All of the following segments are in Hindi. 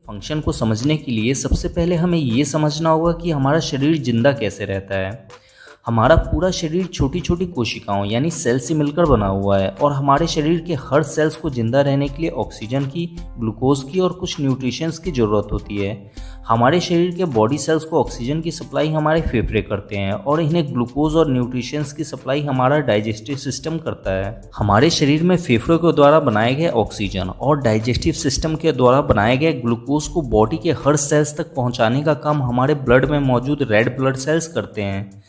फंक्शन को समझने के लिए सबसे पहले हमें ये समझना होगा कि हमारा शरीर जिंदा कैसे रहता है। हमारा पूरा शरीर छोटी छोटी कोशिकाओं यानी सेल से मिलकर बना हुआ है और हमारे शरीर के हर सेल्स को जिंदा रहने के लिए ऑक्सीजन की, ग्लूकोज की और कुछ न्यूट्रिशंस की ज़रूरत होती है। हमारे शरीर के बॉडी सेल्स को ऑक्सीजन की सप्लाई हमारे फेफड़े करते हैं और इन्हें ग्लूकोज और न्यूट्रिशंस की सप्लाई हमारा डाइजेस्टिव सिस्टम करता है। हमारे शरीर में फेफड़ों के द्वारा बनाए गए ऑक्सीजन और डाइजेस्टिव सिस्टम के द्वारा बनाए गए ग्लूकोज को बॉडी के हर सेल्स तक पहुंचाने का काम हमारे ब्लड में मौजूद रेड ब्लड सेल्स करते हैं।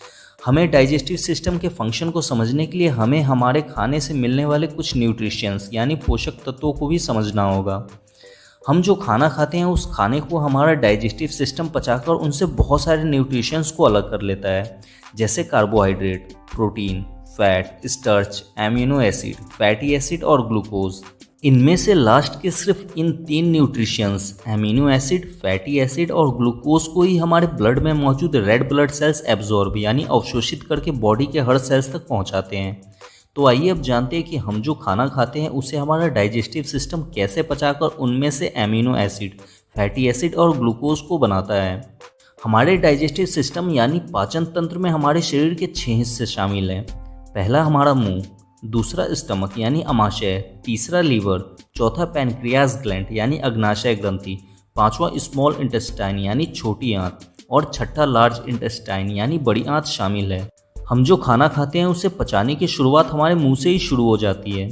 हमें डाइजेस्टिव सिस्टम के फंक्शन को समझने के लिए हमें हमारे खाने से मिलने वाले कुछ न्यूट्रिशंस यानी पोषक तत्वों को भी समझना होगा। हम जो खाना खाते हैं उस खाने को हमारा डाइजेस्टिव सिस्टम पचाकर उनसे बहुत सारे न्यूट्रिशंस को अलग कर लेता है, जैसे carbohydrate, protein, fat, starch, amino acid, fatty acid और ग्लूकोज। इनमें से लास्ट के सिर्फ इन 3 nutritions amino acid, fatty acid और ग्लूकोज को ही हमारे ब्लड में मौजूद रेड ब्लड सेल्स एब्जॉर्ब यानी अवशोषित करके बॉडी के हर सेल्स तक पहुंचाते हैं। तो आइए अब जानते हैं कि हम जो खाना खाते हैं उसे हमारा डाइजेस्टिव सिस्टम कैसे पचाकर उनमें से एमिनो एसिड, फैटी एसिड और ग्लूकोज को बनाता है। हमारे डाइजेस्टिव सिस्टम यानी पाचन तंत्र में हमारे शरीर के 6 हिस्से शामिल हैं। पहला हमारा मुंह, दूसरा स्टमक यानी अमाशय, तीसरा लीवर, चौथा पैनक्रियाज ग्लैंड यानी अग्नाशय ग्रंथि, पांचवा स्मॉल इंटेस्टाइन यानी छोटी आंत और छठा लार्ज इंटेस्टाइन यानी बड़ी आंत शामिल है। हम जो खाना खाते हैं उसे पचाने की शुरुआत हमारे मुंह से ही शुरू हो जाती है।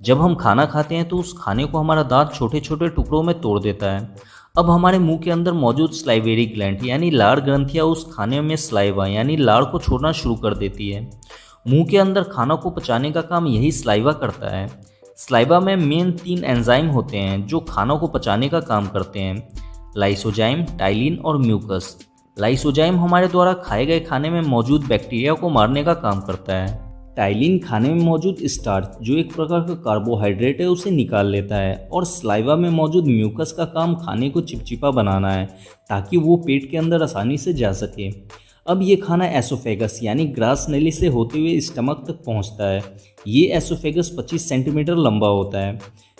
जब हम खाना खाते हैं तो उस खाने को हमारा दांत छोटे छोटे टुकड़ों में तोड़ देता है। अब हमारे मुंह के अंदर मौजूद स्लाइवेरी ग्लैंड यानी लार ग्रंथियाँ उस खाने में स्लाइवा यानी लार को छोड़ना शुरू कर देती है। मुंह के अंदर खाना को पचाने का काम यही स्लाइवा करता है। स्लाइवा में मेन 3 एंजाइम होते हैं जो खाना को पचाने का काम करते हैं, लाइसोजाइम, टाइलिन और म्यूकस। लाइसोजाइम हमारे द्वारा खाए गए खाने में मौजूद बैक्टीरिया को मारने का काम करता है। टाइलिन खाने में मौजूद स्टार्च जो एक प्रकार का कार्बोहाइड्रेट है उसे निकाल लेता है और स्लाइवा में मौजूद म्यूकस का काम खाने को चिपचिपा बनाना है ताकि वो पेट के अंदर आसानी से जा सके। अब ये खाना एसोफेगस यानी ग्रास नली से होते हुए स्टमक तक पहुंचता है। ये एसोफेगस 25 सेंटीमीटर लंबा होता है।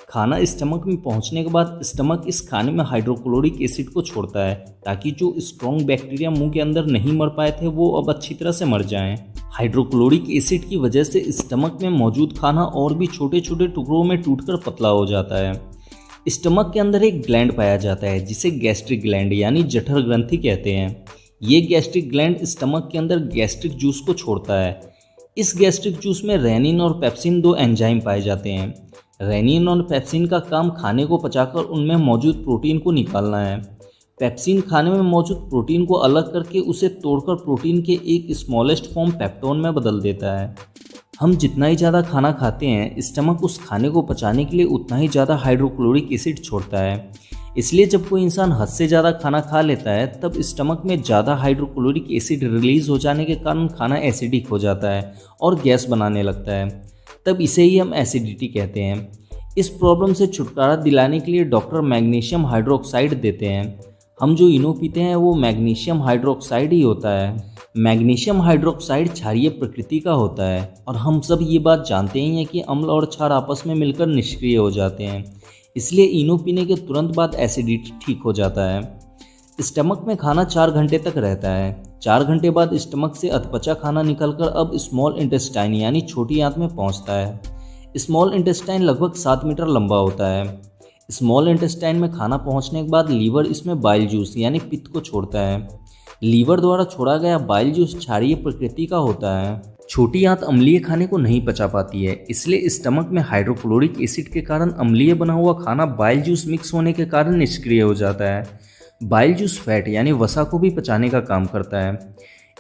खाना स्टमक में पहुंचने के बाद स्टमक इस खाने में हाइड्रोक्लोरिक एसिड को छोड़ता है ताकि जो स्ट्रॉन्ग बैक्टीरिया मुंह के अंदर नहीं मर पाए थे वो अब अच्छी तरह से मर जाएं। हाइड्रोक्लोरिक एसिड की वजह से स्टमक में मौजूद खाना और भी छोटे छोटे टुकड़ों में टूटकर पतला हो जाता है। स्टमक के अंदर एक ग्लैंड पाया जाता है जिसे गैस्ट्रिक ग्लैंड यानी जठर ग्रंथि कहते हैं। ये गैस्ट्रिक ग्लैंड स्टमक के अंदर गैस्ट्रिक जूस को छोड़ता है। इस गैस्ट्रिक जूस में रेनिन और पेप्सिन 2 एंजाइम पाए जाते हैं। रेनिन और पेप्सिन का काम खाने को पचाकर उनमें मौजूद प्रोटीन को निकालना है। पेप्सिन खाने में मौजूद प्रोटीन को अलग करके उसे तोड़कर प्रोटीन के एक स्मॉलेस्ट फॉर्म पेप्टोन में बदल देता है। हम जितना ही ज़्यादा खाना खाते हैं स्टमक उस खाने को पचाने के लिए उतना ही ज़्यादा हाइड्रोक्लोरिक एसिड छोड़ता है। इसलिए जब कोई इंसान हद से ज़्यादा खाना खा लेता है तब स्टमक में ज़्यादा हाइड्रोक्लोरिक एसिड रिलीज हो जाने के कारण खाना एसिडिक हो जाता है और गैस बनाने लगता है। तब इसे ही हम एसिडिटी कहते हैं। इस प्रॉब्लम से छुटकारा दिलाने के लिए डॉक्टर मैग्नीशियम हाइड्रोक्साइड देते हैं। हम जो इनो पीते हैं वो मैग्नीशियम हाइड्रोक्साइड ही होता है। मैग्नीशियम हाइड्रोक्साइड क्षारीय प्रकृति का होता है और हम सब ये बात जानते ही हैं कि अम्ल और क्षार आपस में मिलकर निष्क्रिय हो जाते हैं। इसलिए इनो पीने के तुरंत बाद एसिडिटी ठीक हो जाता है। स्टमक में खाना 4 घंटे तक रहता है। 4 घंटे बाद स्टमक से अधपचा खाना निकलकर अब स्मॉल इंटेस्टाइन यानी छोटी आंत में पहुंचता है। स्मॉल इंटेस्टाइन लगभग 7 मीटर लंबा होता है। स्मॉल इंटेस्टाइन में खाना पहुंचने के बाद लीवर इसमें बाइल जूस यानी पित्त को छोड़ता है। लीवर द्वारा छोड़ा गया बाइल जूस क्षारीय प्रकृति का होता है। छोटी आंत अम्लीय खाने को नहीं पचा पाती है, इसलिए स्टमक में हाइड्रोक्लोरिक एसिड के कारण अम्लीय बना हुआ खाना बाइल जूस मिक्स होने के कारण निष्क्रिय हो जाता है। बाइल जूस फैट यानी वसा को भी पचाने का काम करता है।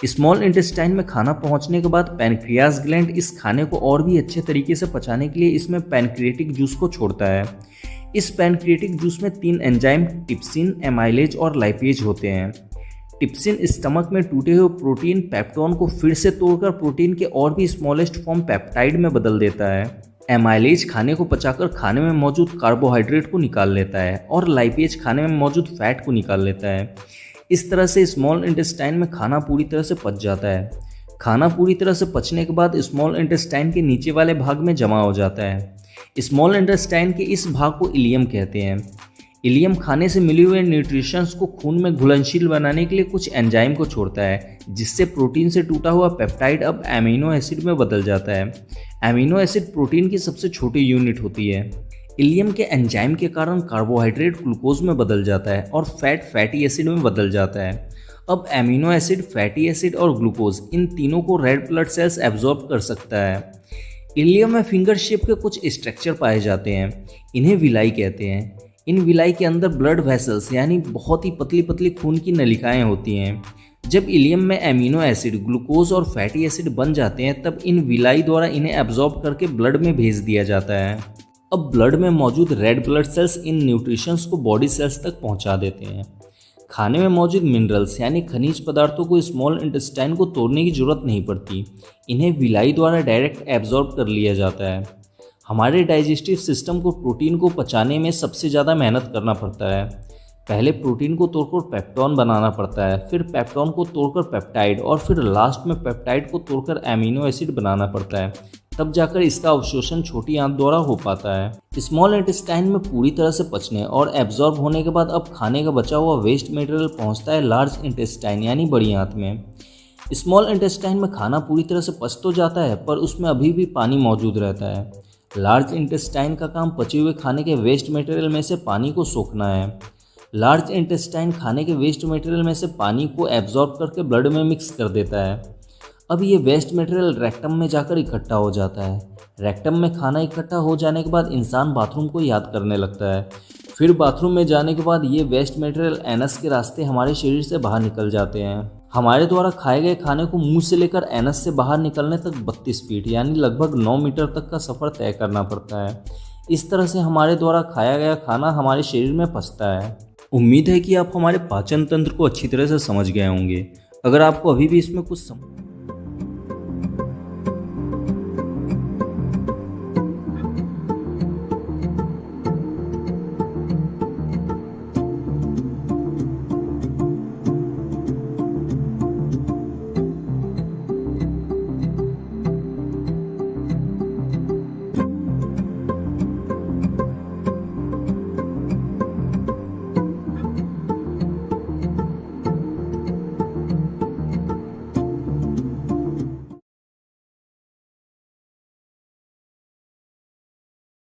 स्मॉल इंटेस्टाइन में खाना पहुंचने के बाद पैनक्रियाज ग्लैंड इस खाने को और भी अच्छे तरीके से पचाने के लिए इसमें पैनक्रिएटिक जूस को छोड़ता है। इस पैनक्रिएटिक जूस में 3 एंजाइम टिप्सिन, एमाइलेज और लाइपेज होते हैं। टिप्सिन स्टमक में टूटे हुए प्रोटीन पेप्टोन को फिर से तोड़कर प्रोटीन के और भी स्मॉलेस्ट फॉर्म पेप्टाइड में बदल देता है। एमाइलेज खाने को पचाकर खाने में मौजूद कार्बोहाइड्रेट को निकाल लेता है और लाइपेज खाने में मौजूद फैट को निकाल लेता है। इस तरह से स्मॉल इंटेस्टाइन में खाना पूरी तरह से पच जाता है। खाना पूरी तरह से पचने के बाद स्मॉल इंटेस्टाइन के नीचे वाले भाग में जमा हो जाता है। स्मॉल इंटेस्टाइन के इस भाग को इलियम कहते हैं। इलियम खाने से मिले हुए न्यूट्रिशंस को खून में घुलनशील बनाने के लिए कुछ एंजाइम को छोड़ता है, जिससे प्रोटीन से टूटा हुआ पेप्टाइड अब एमिनो एसिड में बदल जाता है। एमिनो एसिड प्रोटीन की सबसे छोटी यूनिट होती है। इलियम के एंजाइम के कारण कार्बोहाइड्रेट ग्लूकोज में बदल जाता है और फैट फैटी एसिड में बदल जाता है। अब एमिनो एसिड, फैटी एसिड और ग्लूकोज इन तीनों को रेड ब्लड सेल्स एब्जॉर्ब कर सकता है। इलियम में फिंगर शेप के कुछ स्ट्रक्चर पाए जाते हैं, इन्हें विलाई कहते हैं। इन विलाई के अंदर ब्लड वेसल्स यानी बहुत ही पतली पतली खून की नलिकाएं होती हैं। जब इलियम में एमिनो एसिड, ग्लूकोज और फैटी एसिड बन जाते हैं तब इन विलाई द्वारा इन्हें एब्जॉर्ब करके ब्लड में भेज दिया जाता है। अब ब्लड में मौजूद रेड ब्लड सेल्स इन न्यूट्रिशंस को बॉडी सेल्स तक पहुंचा देते हैं। खाने में मौजूद मिनरल्स यानी खनिज पदार्थों को स्मॉल इंटेस्टाइन को तोड़ने की जरूरत नहीं पड़ती, इन्हें विलाई द्वारा डायरेक्ट एब्जॉर्ब कर लिया जाता है। हमारे डाइजेस्टिव सिस्टम को प्रोटीन को पचाने में सबसे ज़्यादा मेहनत करना पड़ता है। पहले प्रोटीन को तोड़कर पेप्टोन बनाना पड़ता है, फिर पेप्टोन को तोड़कर पेप्टाइड और फिर लास्ट में पेप्टाइड को तोड़कर एमिनो एसिड बनाना पड़ता है। तब जाकर इसका अवशोषण छोटी आंत द्वारा हो पाता है। स्मॉल इंटेस्टाइन में पूरी तरह से पचने और एब्जॉर्ब होने के बाद अब खाने का बचा हुआ वेस्ट मटेरियल पहुंचता है लार्ज इंटेस्टाइन यानी बड़ी आंत में। स्मॉल इंटेस्टाइन में खाना पूरी तरह से पच तो जाता है पर उसमें अभी भी पानी मौजूद रहता है। लार्ज इंटेस्टाइन का काम पचे हुए खाने के वेस्ट मटेरियल में से पानी को सोखना है। लार्ज इंटेस्टाइन खाने के वेस्ट मटेरियल में से पानी को एब्जॉर्ब करके ब्लड में मिक्स कर देता है। अब ये वेस्ट मटेरियल रेक्टम में जाकर इकट्ठा हो जाता है। रेक्टम में खाना इकट्ठा हो जाने के बाद इंसान बाथरूम को याद करने लगता है। फिर बाथरूम में जाने के बाद ये वेस्ट मटेरियल एनस के रास्ते हमारे शरीर से बाहर निकल जाते हैं। हमारे द्वारा खाए गए खाने को मुंह से लेकर एनस से बाहर निकलने तक 32 फीट यानी लगभग 9 मीटर तक का सफ़र तय करना पड़ता है। इस तरह से हमारे द्वारा खाया गया खाना हमारे शरीर में पचता है। उम्मीद है कि आप हमारे पाचन तंत्र को अच्छी तरह से समझ गए होंगे। अगर आपको अभी भी इसमें कुछ